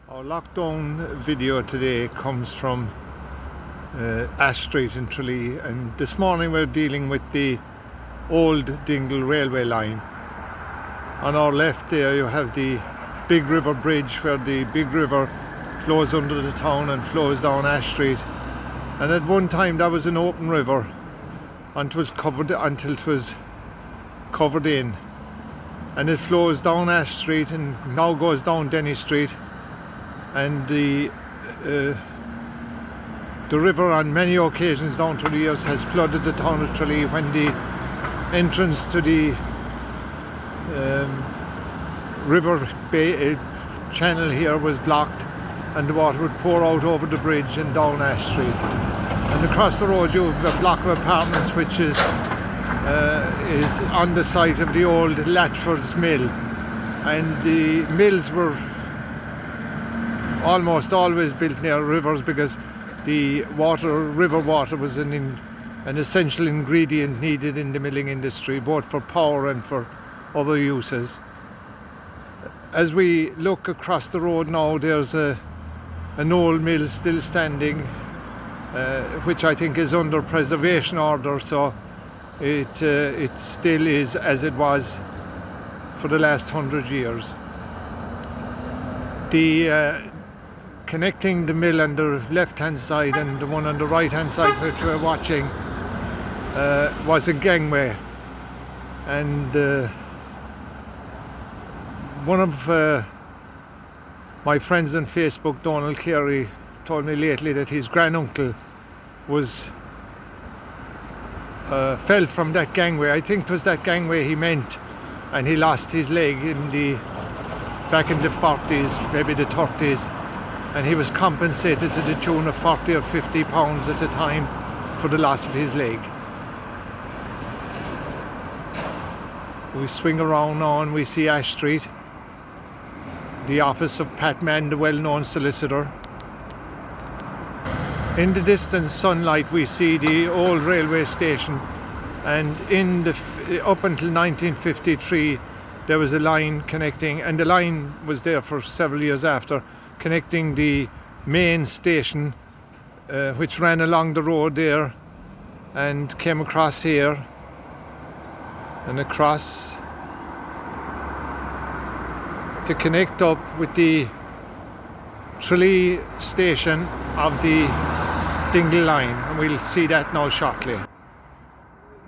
Our lockdown video today comes from Ash Street in Tralee, and this morning we're dealing with the old Dingle railway line. On our left there you have the Big River Bridge, where the Big River flows under the town and flows down Ash Street. And at one time that was an open river until it was covered in. And it flows down Ash Street and now goes down Denny Street. And the river on many occasions down through the years has flooded the town of Tralee when the entrance to the river bay channel here was blocked, and the water would pour out over the bridge and down Ash Street. And across the road you have a block of apartments which is on the site of the old Latchford's mill, and the mills were almost always built near rivers because the river water was an essential ingredient needed in the milling industry, both for power and for other uses. As we look across the road now, there's an old mill still standing, which I think is under preservation order, so it still is as it was for the last 100 years. The connecting the mill on the left hand side and the one on the right hand side, which we're watching, was a gangway, and one of my friends on Facebook, Donald Carey, told me lately that his granduncle fell from that gangway. I think it was that gangway he meant, and he lost his leg back in the 40s, maybe the 30s, and he was compensated to the tune of 40 or 50 pounds at the time for the loss of his leg. We swing around now and we see Ash Street, the office of Pat Mann, the well-known solicitor. In the distant sunlight we see the old railway station, and up until 1953 there was a line connecting, and the line was there for several years after, connecting the main station, which ran along the road there and came across here and across to connect up with the Tralee station of the Dingle line, and we'll see that now shortly.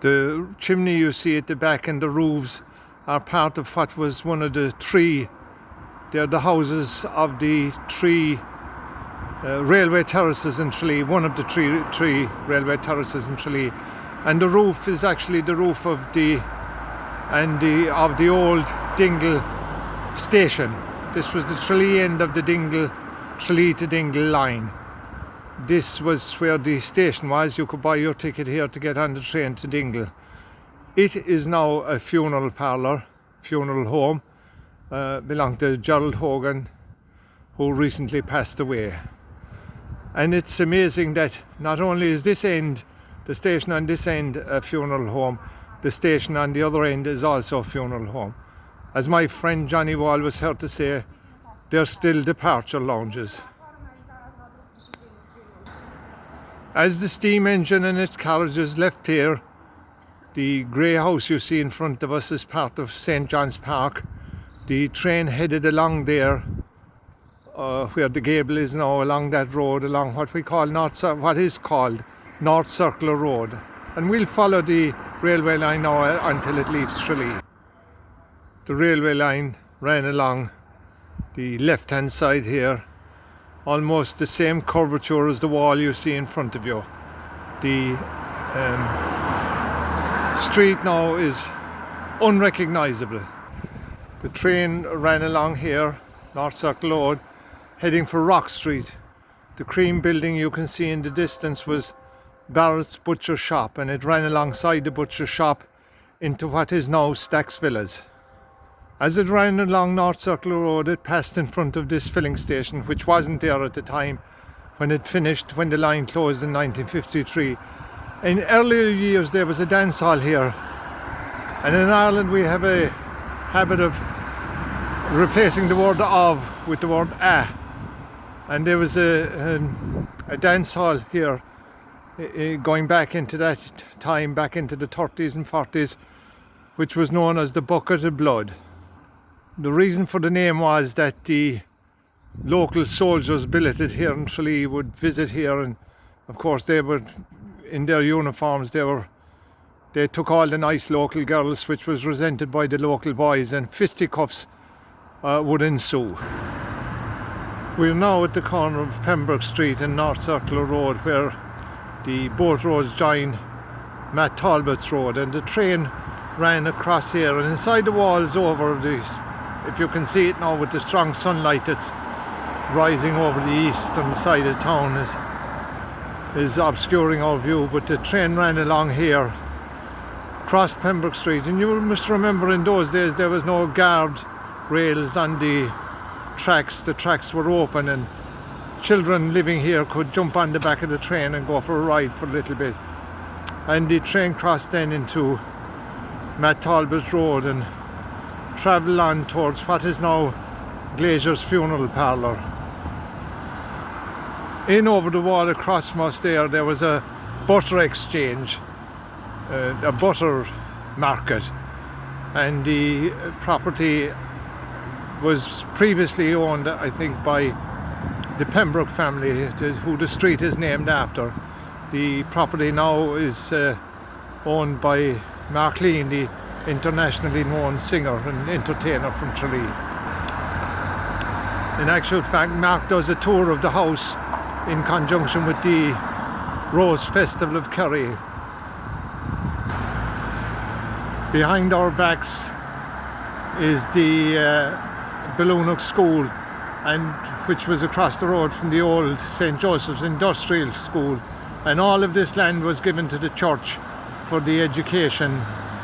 The chimney you see at the back and the roofs are part of what was one of the three. They're the houses of the three railway terraces in Tralee, one of the three railway terraces in Tralee. And the roof is actually the roof of the old Dingle station. This was the Tralee end of the Tralee to Dingle line. This was where the station was. You could buy your ticket here to get on the train to Dingle. It is now a funeral home. Belonged to Gerald Hogan, who recently passed away. And it's amazing that not only is the station on this end a funeral home, the station on the other end is also a funeral home. As my friend Johnny Wall was heard to say, there's still departure lounges. As the steam engine and its carriages left here, the grey house you see in front of us is part of St. John's Park. The train headed along there, where the gable is now, along that road, along what is called North Circular Road. And we'll follow the railway line now until it leaves Tralee. The railway line ran along the left-hand side here, almost the same curvature as the wall you see in front of you. The street now is unrecognisable. The train ran along here, North Circle Road, heading for Rock Street. The cream building you can see in the distance was Barrett's Butcher Shop, and it ran alongside the butcher shop into what is now Stack's Villas. As it ran along North Circle Road, it passed in front of this filling station, which wasn't there at the time when the line closed in 1953. In earlier years there was a dance hall here, and in Ireland we have a habit of replacing the word of with the word a. And there was a dance hall here going back into that time, back into the 30s and 40s, which was known as the Bucket of Blood. The reason for the name was that the local soldiers billeted here in Tralee would visit here, and of course they were in their uniforms. They took all the nice local girls, which was resented by the local boys, and fisticuffs would ensue. We're now at the corner of Pembroke Street and North Circular Road, where the boat roads join Matt Talbot's Road, and the train ran across here, and inside the walls over this, if you can see it now with the strong sunlight that's rising over the eastern side of town, is obscuring our view, but the train ran along here, crossed Pembroke Street, and you must remember in those days there was no guard rails on the tracks were open, and children living here could jump on the back of the train and go for a ride for a little bit. And the train crossed then into Matt Talbot Road and travelled on towards what is now Glazier's Funeral Parlour. In over the wall across from us there was a butter exchange, a butter market, and the property was previously owned, I think, by the Pembroke family, who the street is named after. The property now is owned by Mark Lean, the internationally known singer and entertainer from Tralee. In actual fact, Mark does a tour of the house in conjunction with the Rose Festival of Kerry. Behind our backs is the Balloonach School, and which was across the road from the old St. Joseph's Industrial School, and all of this land was given to the church for the education,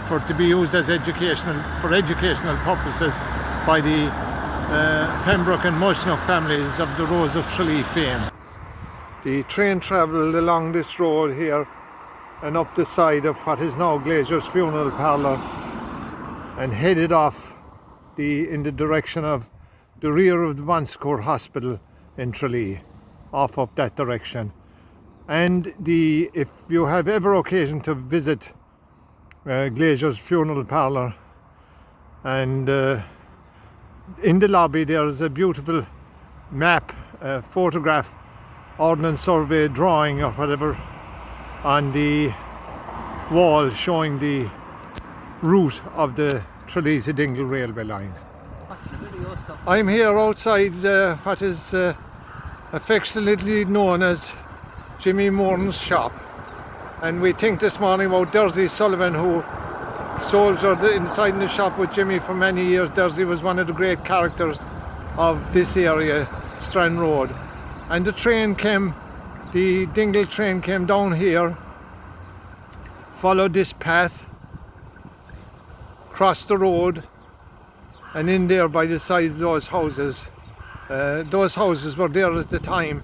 to be used as educational purposes by the Pembroke and Mushnach families of the Rose of Tralee fame. The train travelled along this road here and up the side of what is now Glazier's Funeral Parlour, and headed off in the direction of the rear of the Bon Secours Hospital in Tralee, off up that direction. And if you have ever occasion to visit Glazier's Funeral Parlour, and in the lobby there's a beautiful map, photograph, ordnance survey drawing or whatever on the wall showing the route of the Tralee to Dingle railway line. I'm here outside what is affectionately known as Jimmy Moran's shop, and we think this morning about Dersey Sullivan, who soldiered inside the shop with Jimmy for many years. Dersey was one of the great characters of this area, Strand Road, and the Dingle train came down here, followed this path, crossed the road, and in there by the side of those houses were there at the time,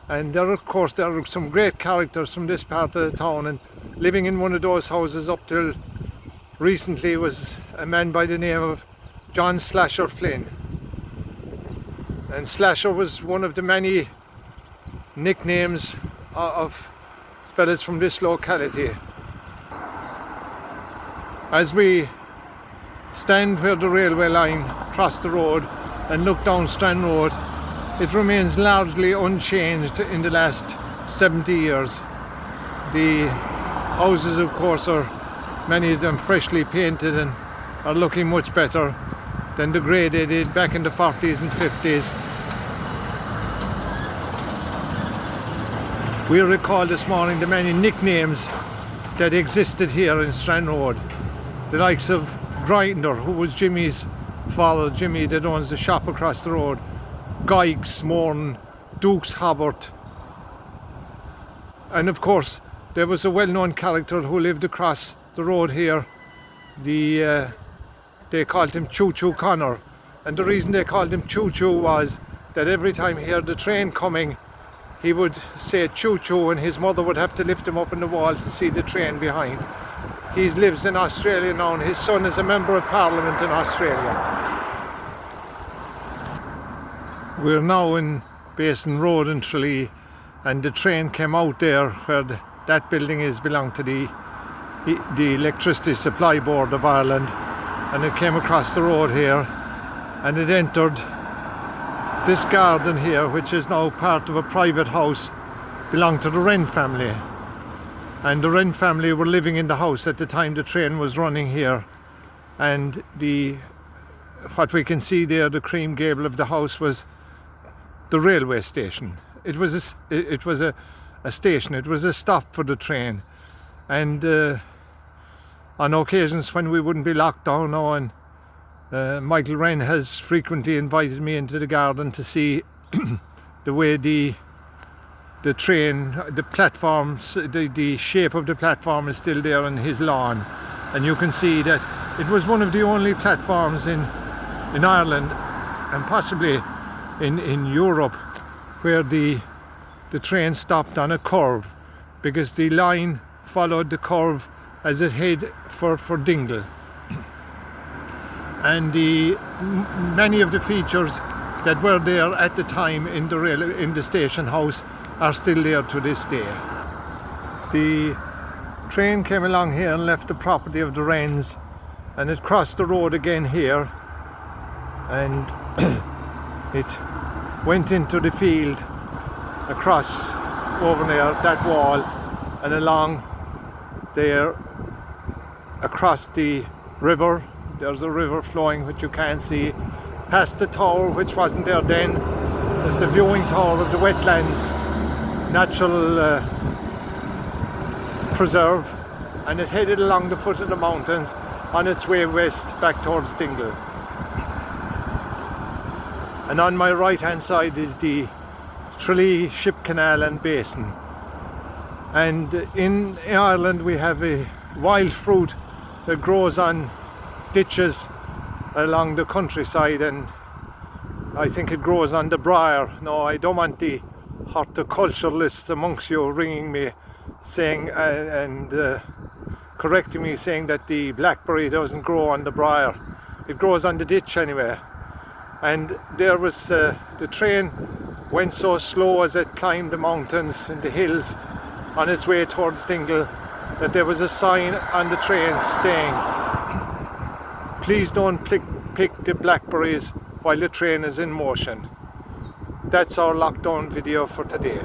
and there are some great characters from this part of the town, and living in one of those houses up till recently was a man by the name of John Slasher Flynn. And Slasher was one of the many nicknames of fellas from this locality. As we stand where the railway line crossed the road and look down Strand Road, it remains largely unchanged in the last 70 years. The houses, of course, are many of them freshly painted and are looking much better than the grey they did back in the 40s and 50s. We recall this morning the many nicknames that existed here in Strand Road. The likes of Grinder, who was Jimmy's father, Jimmy that owns the shop across the road, Gykes, Moran, Dukes Hobart, and of course there was a well-known character who lived across the road here. They called him Choo Choo Connor, and the reason they called him Choo Choo was that every time he heard the train coming, he would say choo choo, and his mother would have to lift him up in the wall to see the train behind. He lives in Australia now, and his son is a member of Parliament in Australia. We're now in Basin Road in Tralee, and the train came out there where that building is, belonged to the Electricity Supply Board of Ireland, and it came across the road here and it entered this garden here, which is now part of a private house, belonged to the Wren family, and the Wren family were living in the house at the time the train was running here. And what we can see there, the cream gable of the house, was the railway station. It was a station, it was a stop for the train. And on occasions when we wouldn't be locked down now, and Michael Wren has frequently invited me into the garden to see the way the train, the platforms, the shape of the platform is still there on his lawn. And you can see that it was one of the only platforms in Ireland, and possibly in Europe, where the train stopped on a curve, because the line followed the curve as it headed for Dingle. And many of the features that were there at the time in the station house are still there to this day. The train came along here and left the property of the Wrens, and it crossed the road again here, and it went into the field across over there, that wall, and along there across the river. There's a river flowing which you can't see, past the tower which wasn't there then. There's the viewing tower of the wetlands natural preserve, and it headed along the foot of the mountains on its way west back towards Dingle. And on my right hand side is the Tralee Ship Canal and Basin. And in Ireland we have a wild fruit that grows on ditches along the countryside, and I think it grows on the briar. No, I don't want the horticulturalists amongst you ringing me saying and correcting me, saying that the blackberry doesn't grow on the briar. It grows on the ditch anyway. And there was the train went so slow as it climbed the mountains and the hills on its way towards Dingle that there was a sign on the train saying, "Please don't pick the blackberries while the train is in motion." That's our lockdown video for today.